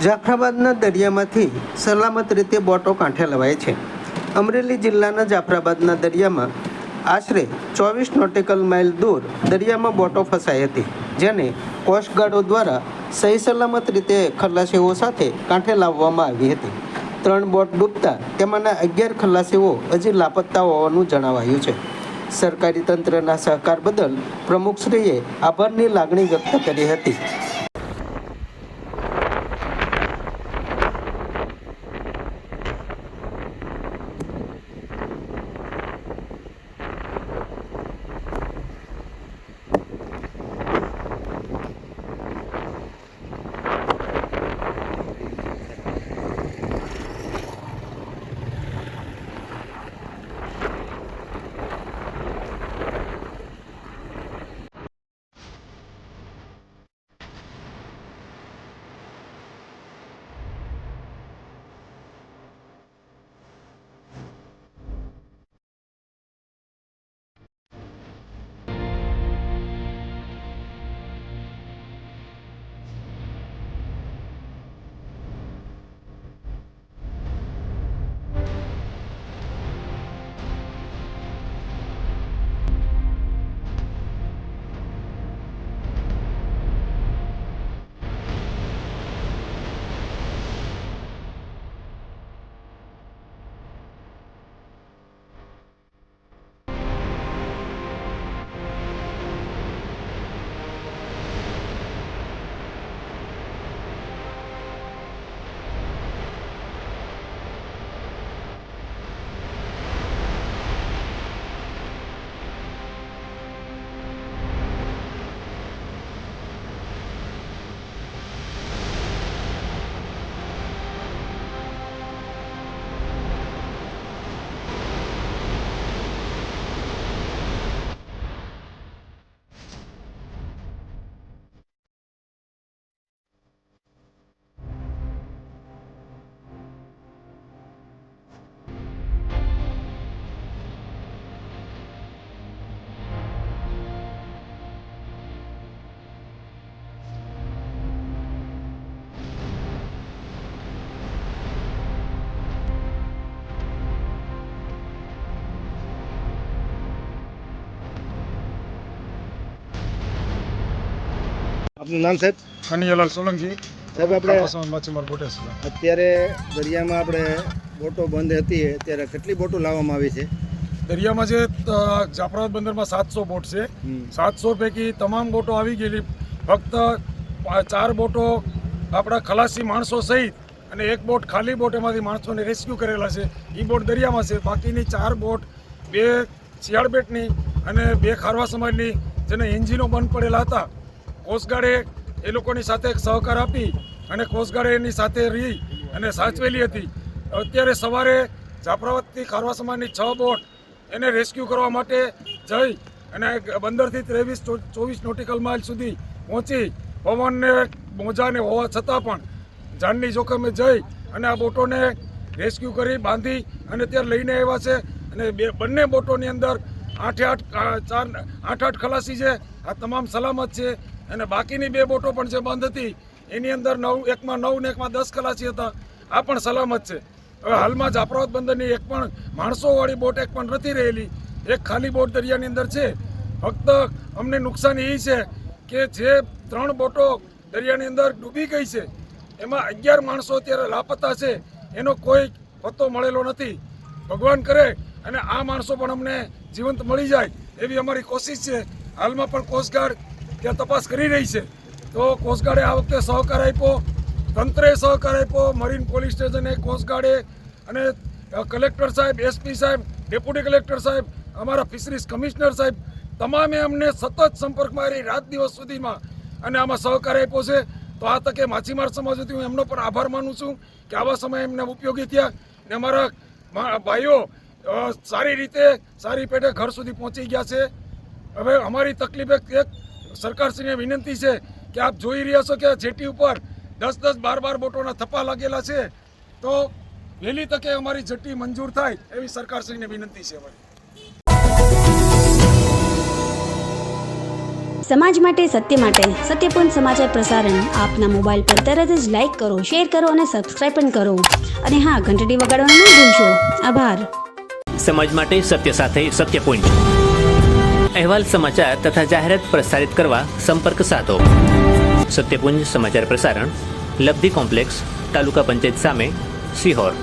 જાફરાબાદના દરિયામાંથી સલામત રીતે બોટો કાંઠે લવાય છે। અમરેલી જિલ્લાના જાફરાબાદના દરિયામાં આશરે 24 નોટિકલ માઇલ દૂર દરિયામાં બોટો ફસાઈ હતી, જેને કોસ્ટગાર્ડો દ્વારા સહી સલામત રીતે ખલાસીઓ સાથે કાંઠે લાવવામાં આવી હતી। 3 બોટ ડૂબતા તેમાંના 11 ખલાસીઓ હજી લાપતા હોવાનું જણાવાયું છે। સરકારી તંત્રના સહકાર બદલ પ્રમુખશ્રીએ આભારની લાગણી વ્યક્ત કરી હતી। આપનું નામ સાહેબ? કનૈયાલાલ સોલંકી સાહેબ, આપણે માછીમાર બોટેસ અત્યારે દરિયામાં આપણે બોટો બંધ હતી, ત્યારે કેટલી બોટો લાવવામાં આવી છે? દરિયામાં જે જાફરાબાદ બંદરમાં 700 બોટ છે। 700 પૈકી તમામ બોટો આવી ગયેલી, ફક્ત 4 બોટો આપણા ખલાસી માણસો સહિત અને 1 બોટ ખાલી બોટ એમાંથી માણસોને રેસ્ક્યુ કરેલા છે, એ બોટ દરિયામાં છે। બાકીની 4 બોટ 2 શિયાળ બેટની અને 2 ખારવા સમાજની જેને એન્જિનો બંધ પડેલા હતા, કોસ્ટગાર્ડે એ લોકોની સાથે સહકાર આપી અને કોસ્ટગાર્ડે એની સાથે રહી અને સાચવેલી હતી। અત્યારે સવારે જાફરાબાદથી ખારવા સમાજની 6 બોટ એને રેસ્ક્યુ કરવા માટે જઈ અને બંદરથી 23-24 નોટિકલ માઇલ સુધી પહોંચી પવનને મોજાને હોવા છતાં પણ જાનની જોખમે જઈ અને આ બોટોને રેસ્ક્યુ કરી બાંધી અને ત્યારે લઈને આવ્યા છે। અને બંને બોટોની અંદર 8 ખલાસી છે, આ તમામ સલામત છે। અને બાકીની 2 બોટો પણ જે બંધ હતી એની અંદર 1માં 9 ને 1માં 10 ખલાસી હતા, આ પણ સલામત છે। હવે હાલમાં જાફરાબાદ બંદરની એક પણ માણસોવાળી બોટ એક પણ નથી રહેલી, એક ખાલી બોટ દરિયાની અંદર છે। ફક્ત અમને નુકસાન એ છે કે જે 3 બોટો દરિયાની અંદર ડૂબી ગઈ છે એમાં 11 માણસો અત્યારે લાપતા છે, એનો કોઈ પત્તો મળેલો નથી। ભગવાન કરે અને આ માણસો પણ અમને જીવંત મળી જાય એવી અમારી કોશિશ છે। હાલમાં પણ કોસ્ટગાર્ડ ત્યાં તપાસ કરી રહી છે, તો કોસ્ટગાર્ડે આ વખતે સહકાર આપ્યો, તંત્રે સહકાર આપ્યો, મરીન પોલીસ સ્ટેશને, કોસ્ટગાર્ડે અને કલેક્ટર સાહેબ, એસપી સાહેબ, ડેપ્યુટી કલેક્ટર સાહેબ, અમારા ફિશરીઝ કમિશનર સાહેબ, તમામે અમને સતત સંપર્કમાં રહી રાત દિવસ સુધીમાં અને આમાં સહકાર આપ્યો છે। તો આ તકે માછીમાર સમાજ વતી હું એમનો પણ આભાર માનું છું કે આવા સમયે એમને ઉપયોગી થયા ને અમારા ભાઈઓ સારી રીતે સારી પેટે ઘર સુધી પહોંચી ગયા છે। હવે અમારી તકલીફ એક સરકારશ્રીને વિનંતી છે કે આપ જોઈ રહ્યા છો કે જેટી ઉપર 10-10, 12-12 બોટોના થપ્પા લાગેલા છે, તો વહેલી તકે અમારી જેટી મંજૂર થાય એવી સરકારશ્રીને વિનંતી છે। સમાજ માટે સત્યપૂર્ણ સમાચાર પ્રસારણ આપના મોબાઈલ પર તરત જ લાઈક કરો, શેર કરો અને સબસ્ક્રાઈબ પણ કરો. અને હા, ઘંટડી વગાડવાનું ન ભૂલશો. આભાર. સમાજ માટે સત્ય સાથે સત્યપૂર્ણ. અહેવાલ, સમાચાર તથા જાહેરાત પ્રસારિત કરવા સંપર્ક સાધો. સત્યપુંજ સમાચાર પ્રસારણ, લબ્ધિ કોમ્પ્લેક્સ, તાલુકા પંચાયત સામે, સિહોર.